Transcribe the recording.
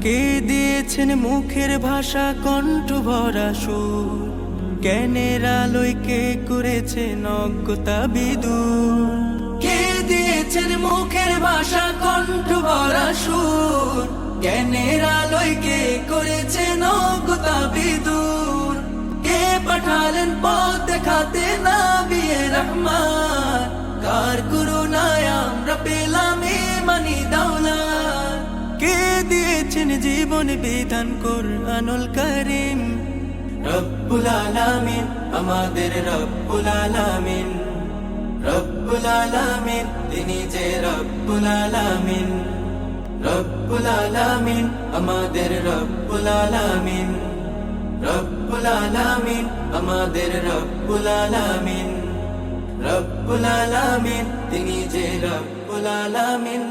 কে দিয়েছেন মুখের ভাষা কণ্ঠ ভরা সুর, জ্ঞানের আলোয় কে করেছেন অজ্ঞতা বিদূর। কে দিয়েছেন মুখের ভাষা কণ্ঠ ভরা সুর, জ্ঞানের আলোয় কে করেছেন অজ্ঞতা বিদূর। কে পাঠালেন পথ দেখাতে নবিয়ে রহমান, কার করুণায় আমরা পেলাম ইমানি দৌলত। কে দিয়েছেন জীবন বিধান কুরআনুল কারীম, রব্বুল আলামিন আমাদের রব্বুল আলামিন। রব্বুল আলামিন তিনি যে রব্বুল আলামিন, রব্বুল আলামিন আমাদের রব্বুল আলামিন। রব্বুল আলামিন আমাদের রব্বুল আলামিন, রব্বুল আলামিন তিনি যে রব্বুল আলামিন।